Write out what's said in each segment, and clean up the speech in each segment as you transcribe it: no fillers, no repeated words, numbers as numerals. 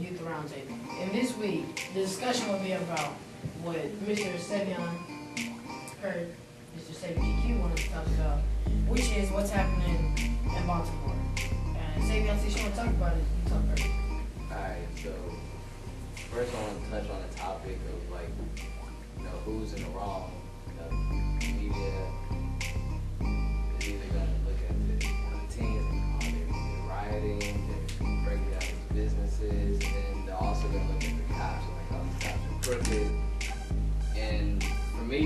Youth Roundtable. And this week, the discussion will be about what Mr. Savion heard Mr. Savion GQ wanted to talk about, which is what's happening in Baltimore. And Savion, since you want to talk about it, you talk first. Alright, so first I want to touch on the topic of who's in the wrong. The media is either going to look at the teens and they're rioting, they're breaking down these businesses, and then they're also going to look at the cops and like, oh, these cops are crooked. And for me,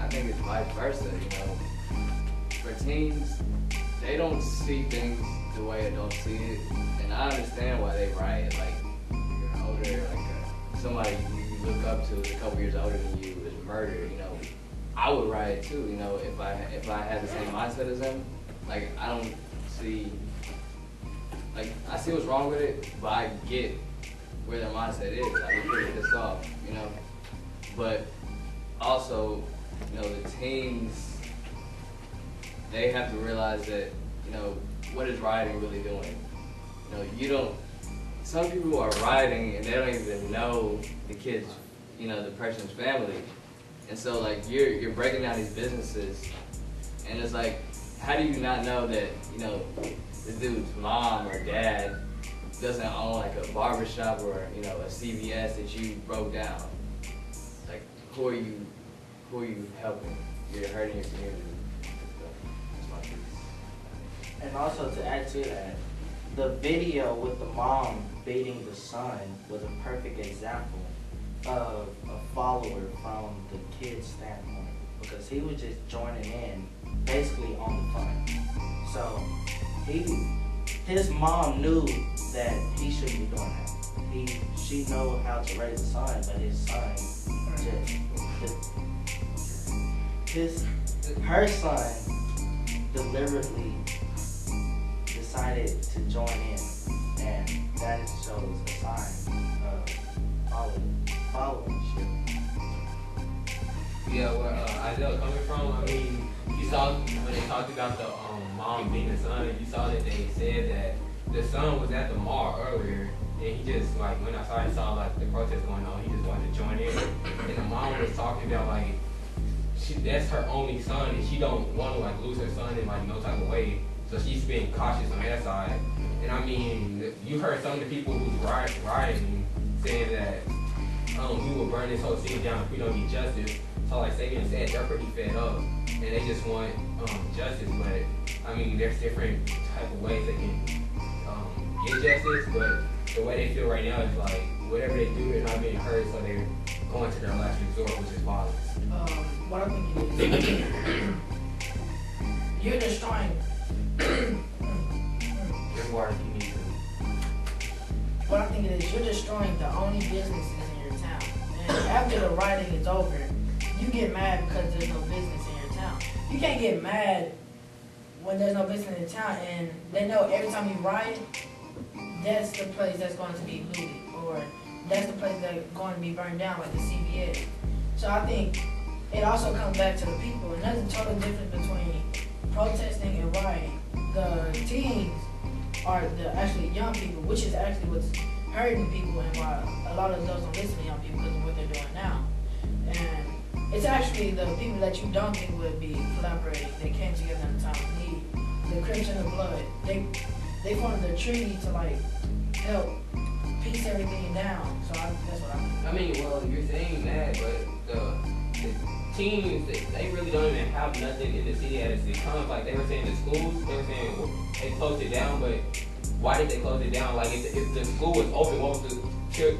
I think it's vice versa, For teens, they don't see things the way adults see it, and I understand why they riot. Like, you're older, somebody you look up to is a couple years older than you is murdered, I would riot too, if I had the same mindset as them. Like, I don't see, I see what's wrong with it, but I get where their mindset is. I'd be pretty pissed off, But also, the teens, they have to realize that, what is rioting really doing? Some people are rioting and they don't even know the kids, the person's family. And so you're breaking down these businesses and it's like, how do you not know that, this dude's mom or dad doesn't own a barbershop or, a CVS that you broke down? Like, who are you helping? You're hurting your community. That's my piece. And also to add to that, the video with the mom beating the son was a perfect example of a follower from the kid's standpoint, because he was just joining in basically on the fun. So his mom knew that he shouldn't be doing that. She know how to raise a son, but his son her son deliberately decided to join in, and that shows a sign of followership. Yeah, where Isaiah coming from, you saw when they talked about the mom being the son, you saw that they said that the son was at the mall earlier, and he just went outside and saw the protest going on, he just wanted to join in, and the mom was talking about that's her only son, and she don't want to lose her son in no type of way. So she's being cautious on that side. And you heard some of the people who's rioting saying that we will burn this whole city down if we don't get justice. So like Sabian said, they're pretty fed up and they just want justice. But there's different type of ways they can get justice. But the way they feel right now is whatever they do, they're not being heard, so they're going to their last resort, which is violence. What I think it is, you're destroying. What I think it is, you're destroying the only businesses in your town. And after the rioting is over, you get mad because there's no business in your town. You can't get mad when there's no business in the town and they know every time you riot, that's the place that's going to be looted, or that's the place that's going to be burned down, like the CVS. So I think it also comes back to the people, and there's a total difference between protesting and rioting. The teens are the actually young people, which is actually what's hurting people, and why a lot of those don't listen to young people because of what they're doing now. And it's actually the people that you don't think would be collaborating. They came together in a time of need. The Crips and the Blood, they formed a treaty to help piece everything down. So that's what I think. Well, you're saying that, but the teens, they really don't even have nothing in the city as it comes. They were saying the schools, they were saying they closed it down, but why did they close it down? If the school was open, what was the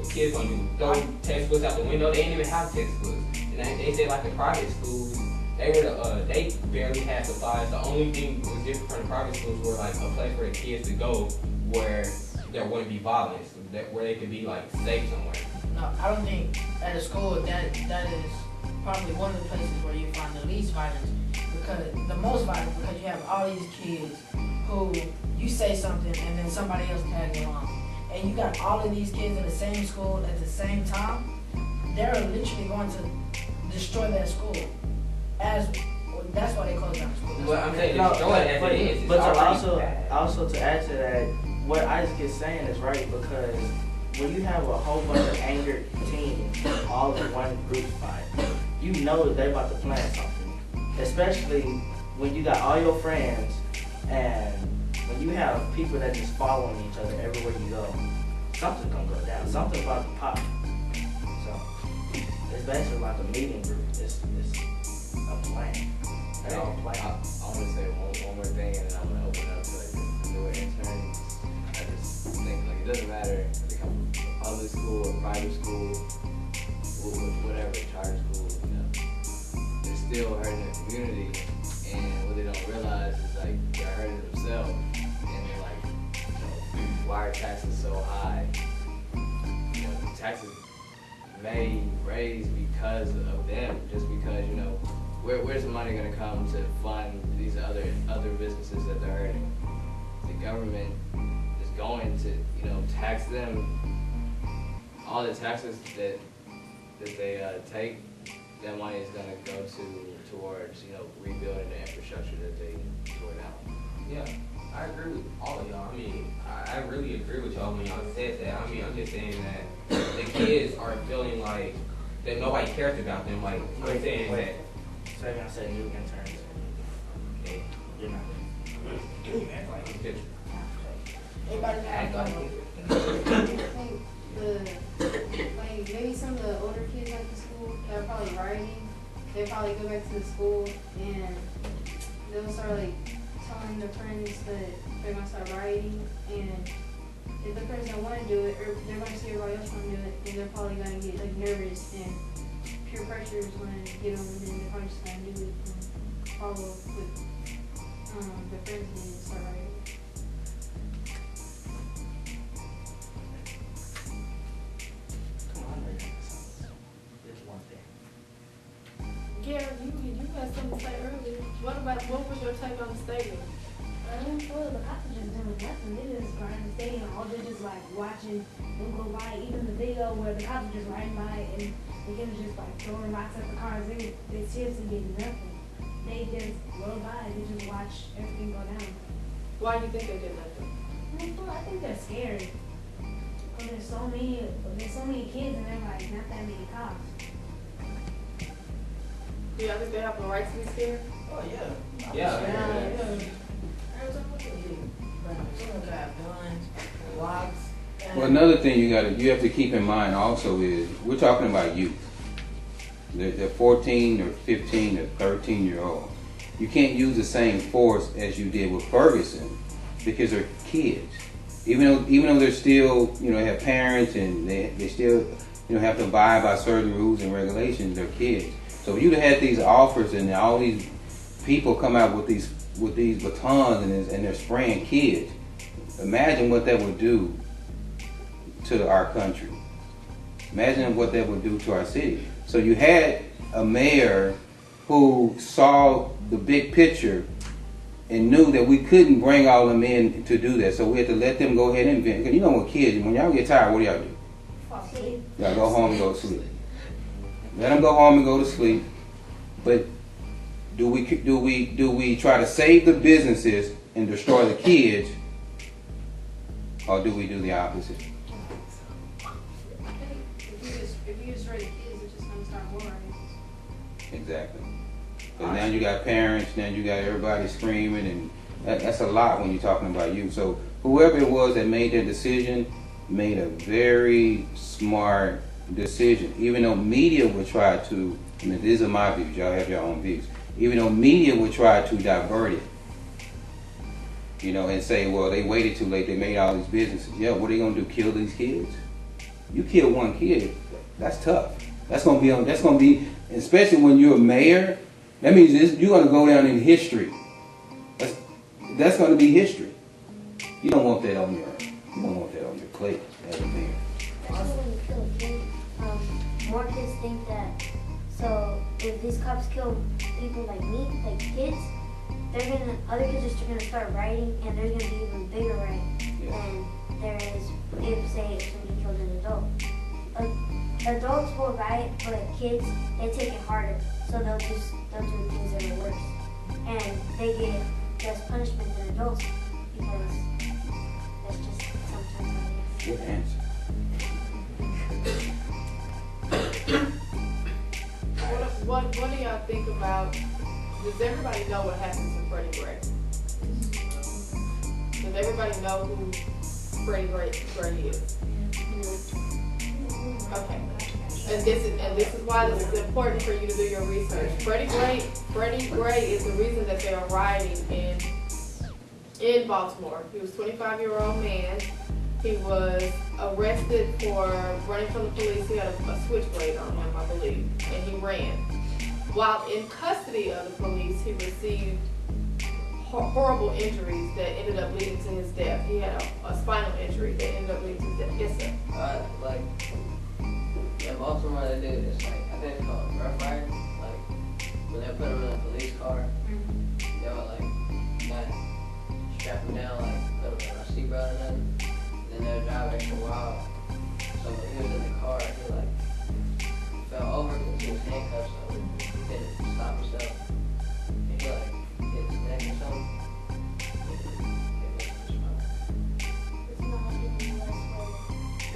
kids gonna do? Throw textbooks out the window? They didn't even have textbooks. And they said the private schools, they barely had supplies. The only thing that was different from the private schools were a place for the kids to go where there wouldn't be violence, where they could be safe somewhere. No, I don't think at a school that is probably one of the places where you find the least violence, the most violence, because you have all these kids who you say something and then somebody else tags along, and you got all of these kids in the same school at the same time. They're literally going to destroy that school. That's why they close down the school. Well, I'm saying destroy it as it is. But also to add to that, what Isaac is saying is right, because when you have a whole bunch of angered teens all in one group fight, you know that they about to plan something. Especially when you got all your friends and when you have people that just following each other everywhere you go, something's gonna go down. Something's about to pop. So it's basically like a meeting group. It's a plan. They all plan. I want to say one more thing, and then I'm gonna open up to like the newer interns. I just think like it doesn't matter if they come from public school or private school, whatever, charter school, you know, they're still hurting their community, and what they don't realize is like they're hurting themselves, and they're like, you know, why are taxes so high? You know, taxes may raise because of them, just because, you know, where's the money going to come to fund these other businesses that they're hurting? The government is going to, you know, tax them. All the taxes that they take, that money is going to go towards, you know, rebuilding the infrastructure that they tore down. Yeah, I agree with all of y'all. I mean, I really agree with y'all when y'all said that. I mean, I'm just saying that the kids are feeling like that nobody cares about them. Like, I'm saying that. So you're gonna say new interns. Okay. You're not. Everybody Act like it. Like maybe some of the older kids like the school that are probably writing, they probably go back to the school and they'll start like telling their friends that they're gonna start writing, and if the friends don't want to do it, or they're gonna see everybody else want to do it, then they're probably gonna get like nervous, and peer pressure is gonna get them, and then they're probably just gonna do it and follow with their friends and start writing. Come on, man. It's one thing. Gary, you had something to say earlier. What was your take on the stadium? Well, the cops are just doing nothing. They just guarding the stadium. All they're just like watching them go by. Even the video where the cops are just riding by and the kids are just like throwing rocks at the cars. They seriously did nothing. They just roll by. They just watch everything go down. Why do you think they did nothing? Well, I think they're scared. Because there's so many kids and they're like not that many cops. Do y'all think they have the right to be scared? Oh yeah. Yeah. Someone got guns, locks. Well, another thing you have to keep in mind also is we're talking about youth. They're 14 or 15 or 13-year-old. You can't use the same force as you did with Ferguson because they're kids. Even though they're still, you know, have parents and they still, you know, have to abide by certain rules and regulations. They're kids. So if you'd have had these offers and all these people come out with these batons and they're spraying kids, imagine what that would do to our country. Imagine what that would do to our city. So you had a mayor who saw the big picture and knew that we couldn't bring all them in to do that. So we had to let them go ahead and invent. Because you know what kids, when y'all get tired, what do y'all do? Fall asleep. Y'all go home and go to sleep. Let them go home and go to sleep. But do we try to save the businesses and destroy the kids, or do we do the opposite? If you destroy the kids, it's just gonna start more riots. Exactly. Because now you got parents, now you got everybody screaming, and that's a lot when you're talking about youth. So whoever it was that made that decision made a very smart decision. Even though media would try to, I mean, these are my views, y'all have your own views. Even though media would try to divert it, you know, and say, well, they waited too late, they made all these businesses. Yeah, what are they gonna do, kill these kids? You kill one kid, that's tough. That's gonna be, especially when you're a mayor, that means you're gonna go down in history. That's gonna be history. You don't want that on your plate as a mayor. Especially when you kill a kid, more kids think that. So if these cops kill people like me, like kids, other kids are gonna start rioting, and there's gonna be even bigger riot than there is if somebody killed an adult. Adults will riot, but kids, they take it harder, so they'll do things that are worse, and they get less punishment than adults because that's just sometimes how it is. Good answer. what do y'all think about? Does everybody know what happened to Freddie Gray? Does everybody know who Freddie Gray is? Okay. And this is why this is important for you to do your research. Freddie Gray is the reason that they are rioting in Baltimore. He was a 25-year-old man. He was arrested for running from the police. He had a switchblade on him, I believe, and he ran. While in custody of the police, he received horrible injuries that ended up leading to his death. He had a spinal injury that ended up leading to his death. Yes, sir. Like, yeah, Baltimore, they did this, like, I think it's called rough riding. Like, when they put him in a police car, they would, like, not strap him down, like, put him on a seatbelt or nothing. And then they would drive extra wild. So when he was in the car, he, like, fell over because he was handcuffed, so he couldn't stop himself. And he, like, hit his neck or something. It's not like in the US where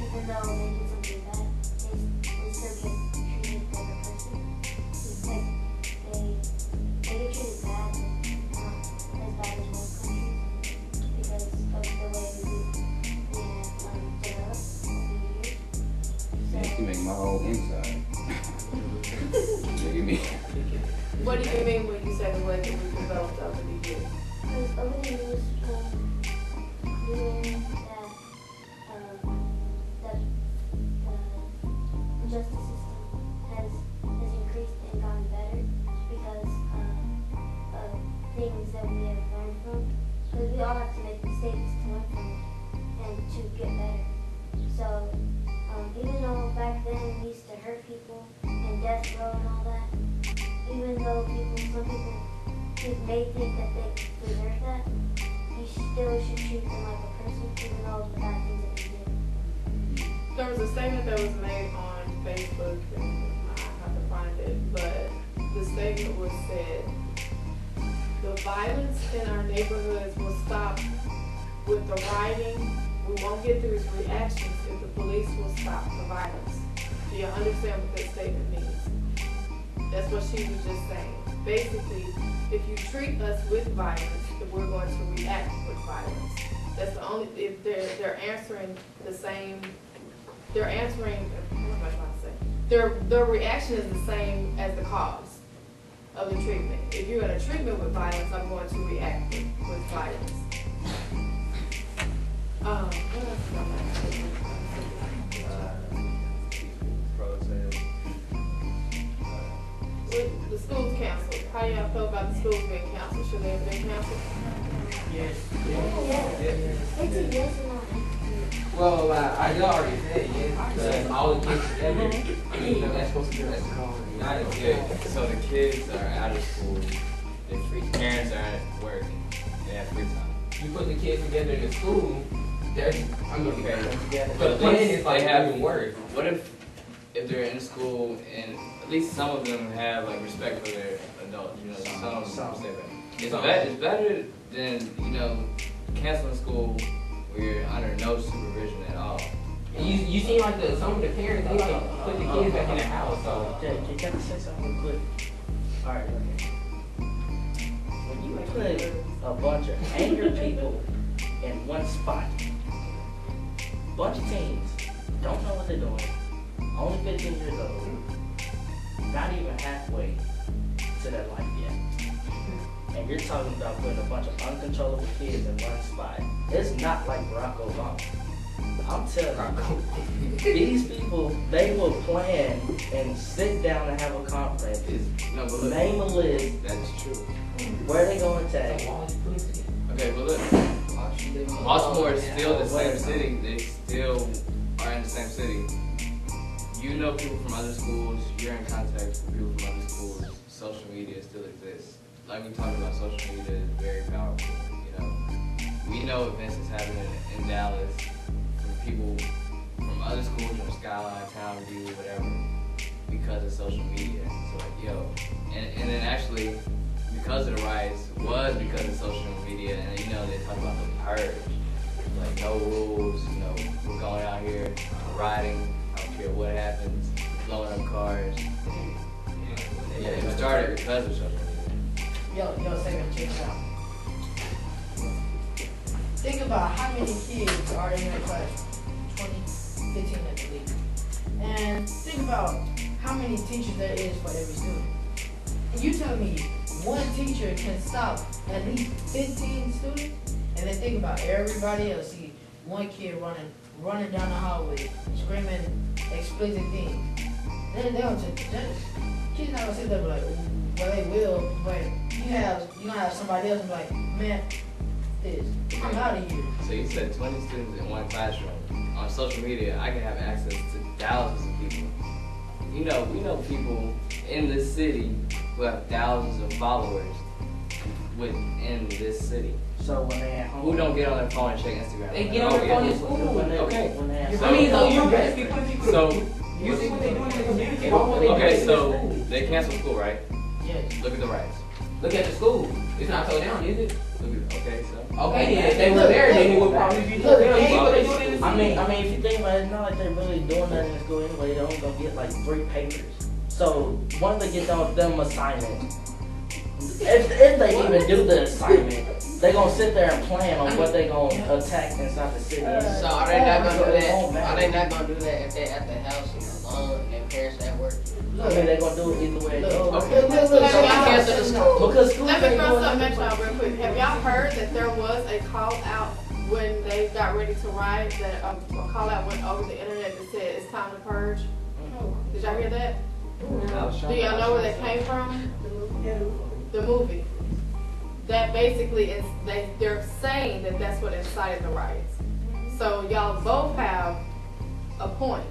even though they did something bad, they still get treated like a person. It's like they get treated bad, but not as bad as most countries because of the way we developed over the years. That can make my whole inside. Look at me. What do you mean when you say the way that we developed over the years? Because over the years, we learned that the justice system has increased and gotten better because of things that we have learned from. Because we all have to make mistakes to learn from it and to get better. So even though back then we used to hurt people and death row and all that, even though some people may think that they deserve that, you still should treat them like a person, even though the bad things that they did. There was a statement that was made on Facebook, and I have to find it, but the statement was said, the violence in our neighborhoods will stop with the rioting. We won't get these reactions if the police will stop the violence. Do you understand what that statement means? That's what she was just saying. Basically, if you treat us with violence, then we're going to react with violence. That's the only, if they're answering the same, they're answering, what am I trying to say? Their reaction is the same as the cause of the treatment. If you're in a treatment with violence, I'm going to react with violence. What else is Protest. with the schools canceled? How do y'all feel about the schools being canceled? Should they have been canceled? Yes. It's a yes or no. Well, I already said yes, because all the kids together, you know, that's supposed to be not as good. So the kids are out of school, the parents are at work, they have free time. You put the kids together in the school, there's, I mean, but the plan is like having work. What if they're in school and at least some of them have like respect for their adults? You know, some say that. It's better than, you know, canceling school where you're under no supervision at all. You seem like some of the parents, they like put the kids back in the house. So Can I say something real quick? Alright, okay. When you put a bunch of angry people in one spot, bunch of teens don't know what they're doing, only 15 years old, not even halfway to their life yet. And you're talking about putting a bunch of uncontrollable kids in one spot. It's not like Barack Obama. I'm telling you, these people, they will plan and sit down and have a conference, name a list, That's true. where they going to attack. Okay, but look, Baltimore is still the same city. They still are in the same city. You know people from other schools. You're in contact with people from other schools. Social media still exists. Like we talked about, social media is very powerful. You know, we know events that's happening in Dallas from people from other schools, from Skyline, Town View, whatever, because of social media. So like, yo, and then actually, because of the riots, was because of social media. And you know, they talk about the purge, like no rules. You know, we're going out here riding. I don't care what happens, blowing up cars. Yeah, it started because of social media. Yo, second, check it out. Think about how many kids are in your class. 20, 15 at the least. And think about how many teachers there is for every student. And you tell me one teacher can stop at least 15 students, and then think about everybody else. See one kid running down the hallway, screaming explicit things. Then they don't just kids not gonna sit there and be like, ooh, well they will, but you gonna have somebody else and be like, man, I'm out of here. So you said 20 students in one classroom. On social media, I can have access to thousands of people. We know people in this city who have thousands of followers within this city. So when they at home, Who don't get on their phone and check Instagram? They get on their phone in school. Okay. When they at I mean, so you home, basically put people. So, You see what they do in the community? Why won't they do it okay, in so the school? they canceled school, right? Yes. Look at the riots. Look at the school. It's not so down, is it? Okay, so. Okay, then if they were there, then it would probably be so down. You see what they do in the city? I mean, if you think about it, it's not like they're really doing that in school anyway. They're only gonna get like 3 papers. So once they get done with them assignment, if they even do the assignment, they gonna sit there and plan on what they gonna attack inside the city. So are they not gonna do that? Are they not gonna do that if they're at the house alone and their parents at work? I mean, they gonna do it either way it goes. Okay. Let So me they cancel the school. Because schools Let me ain't throw doing something at nothing. y'all real quick. Have y'all heard that there was a call out when they got ready to riot? That a call out went over the internet that said it's time to purge. Did y'all hear that? Do y'all know where that came from? The movie. That basically is they're saying that that's what incited the riots. So y'all both have a point.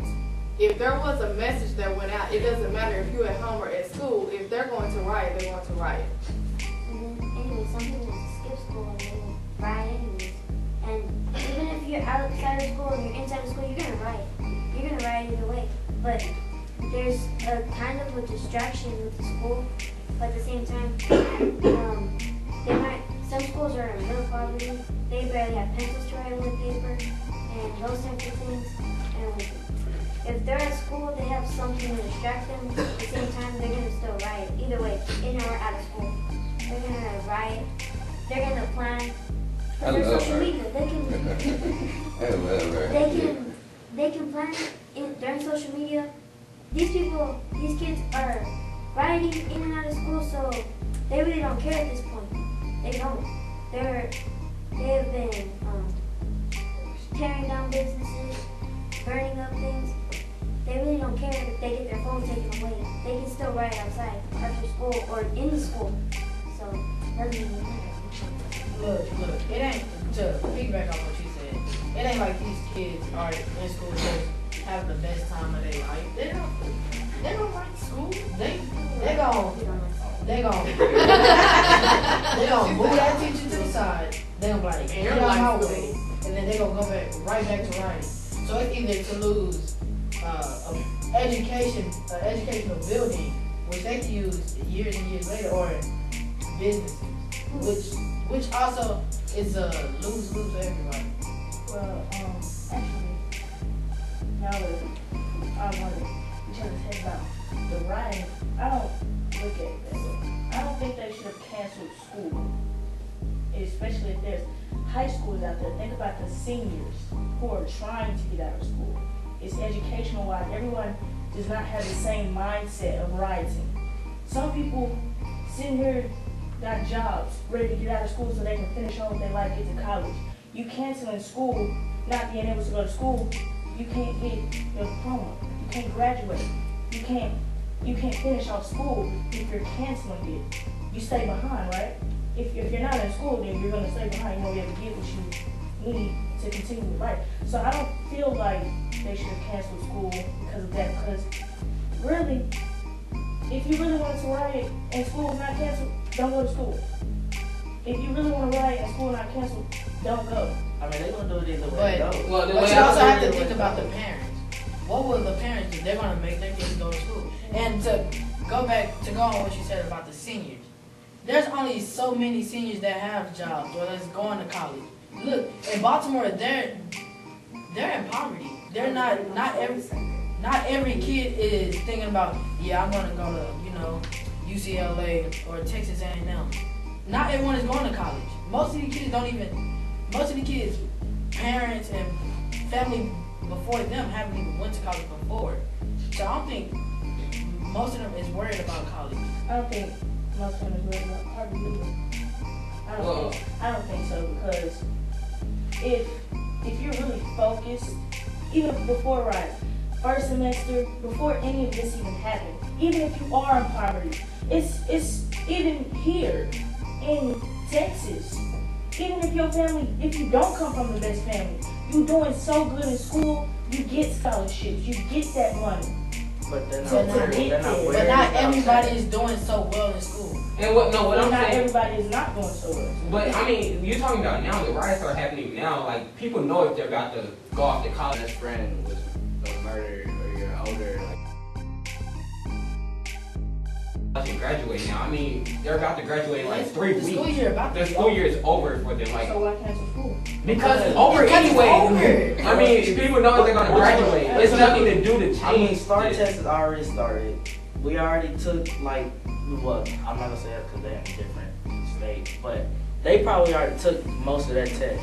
If there was a message that went out, it doesn't matter if you're at home or at school. If they're going to riot, they're going to riot. And then, anyway, some people just skip school and they will riot anyways. And even if you're outside of school and you're inside of school, you're gonna riot. You're gonna riot either way. But there's a kind of a distraction with the school. But at the same time, some schools are in real poverty. They barely have pencils to write on the paper and those types of things. And if they're at school, they have something to distract them. At the same time, they're gonna still riot. Either way, in or out of school, they're gonna riot. They're gonna plan. I There's love social her. media. I love her. They can plan during social media. These kids are rioting in and out of school, so they really don't care at this point. They don't. They have been tearing down businesses, burning up things. They really don't care if they get their phone taken away. They can still riot outside after school or in the school. So doesn't even matter. Look, it ain't, to piggyback off what you said, it ain't like these kids are in school just having the best time of their life. They don't like school. They gon' move that teacher to the side. They gon' be like, get out my way. And then they gonna go right back to writing. So it's either to lose educational building, which they can use years and years later, or businesses, which also is a lose-lose for everybody. Well, actually, now that I want to each other's head about the rioting, I don't look at it that way. I don't think they should have canceled school, especially if there's high schools out there. Think about the seniors who are trying to get out of school. It's educational wise. Everyone does not have the same mindset of rioting. Some people sitting here got jobs, ready to get out of school so they can finish on with their life, get to college. You canceling school, not being able to go to school, you can't get your diploma. You can't graduate. You can't finish off school if you're canceling it. You stay behind, right? If you're not in school, then you're gonna stay behind. You won't be able to get what you need to continue with life. So I don't feel like they should have canceled school because of that. Because really, if you really wanted to riot and school was not canceled, don't go to school. If you really want to riot and school not canceled, don't go. I mean, they're gonna do it either way. But, Go. Well, the but way you I also see have to it think was- about the parents. What will the parents do? They're gonna make their kids go to school. And to go on what you said about the seniors, there's only so many seniors that have jobs or that's going to college. Look, in Baltimore, they're in poverty. They're not every kid is thinking about, yeah, I'm gonna go to UCLA or Texas A&M. Not everyone is going to college. Most of the kids, parents and family before them haven't even went to college before. So I don't think most of them is worried about college. I don't think most of them is worried about college either. I don't think so, because if you're really focused, even before first semester, before any of this even happened, even if you are in poverty, it's even here in Texas. Even if your family, if you don't come from the best family, you doing so good in school, you get scholarships, you get that money. But they're So not worried. They're not worried. But not about everybody that. is doing so well in school. And what I'm Not saying. everybody is not doing so well. But I mean, you're talking about now. The riots are happening now. Like people know if they're about to go off to college. Best friend was murdered or you're older, like And graduate now. I mean, they're about to graduate in like 3 The weeks. school year about to The be school over. year is over for them. Like So why cancel school? because it's over Because it's anyway. over. I mean, if people know they're gonna graduate. It's nothing to do to change. I mean, Star this. Test has already started. We already took, like, well, I'm not gonna say that because they're in different states, but they probably already took most of that test.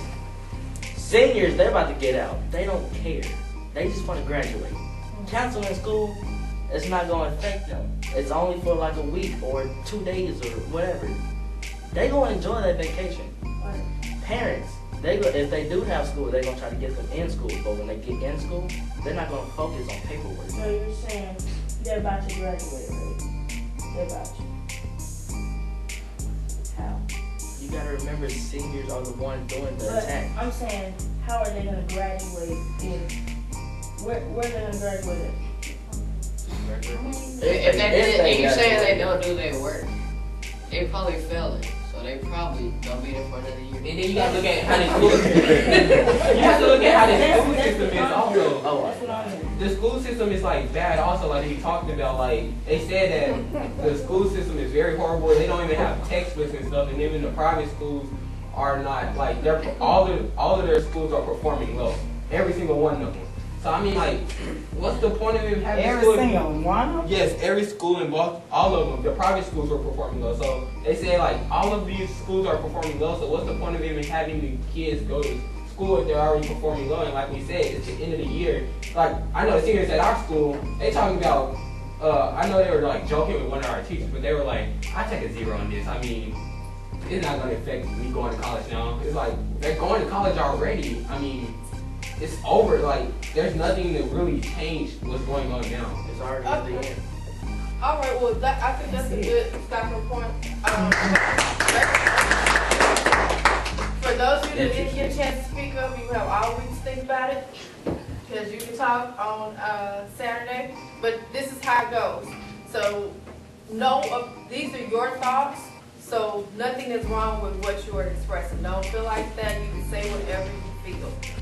Seniors, they're about to get out. They don't care. They just want to graduate. Canceling school, it's not gonna affect them. It's only for like a week or 2 days or whatever. They gonna enjoy that vacation. Parents, if they do have school, they're gonna try to get them in school. But when they get in school, they're not gonna focus on paperwork. So you're saying they're about to graduate, right? They're about to. How? You gotta remember, seniors are the ones doing the But attack. I'm saying, how are they gonna graduate if where are they gonna graduate at? If and you saying they don't do their work, they probably failing. So they probably don't be there for another year. And then you gotta look at how the school you have to look at how the school system is also. Oh, That's what I'm saying. The school system is like bad also, like he talked about, like they said that the school system is very horrible. They don't even have textbooks and stuff, and even the private schools are not like they're all of their schools are performing low. Every single one of them. So I mean, like, what's the point of him having Every school? single one? Yes, every school in Baltimore, all of them, the private schools were performing low. So they say like all of these schools are performing low. So what's the point of even having the kids go to school if they're already performing low? And like we said, it's the end of the year. Like I know the seniors at our school, they talking about. I know they were like joking with one of our teachers, but they were like, "I take a 0 on this. I mean, it's not gonna affect me going to college now. It's like they're going to college already. I mean." It's over. Like, there's nothing to really change what's going on now. It's already at the end. All right, well, I think that's a good stopping point. For those of you that didn't get a chance to speak up, you have all week to think about it, because you can talk on Saturday, but this is how it goes. So, these are your thoughts, so nothing is wrong with what you are expressing. Don't feel like that. You can say whatever you feel.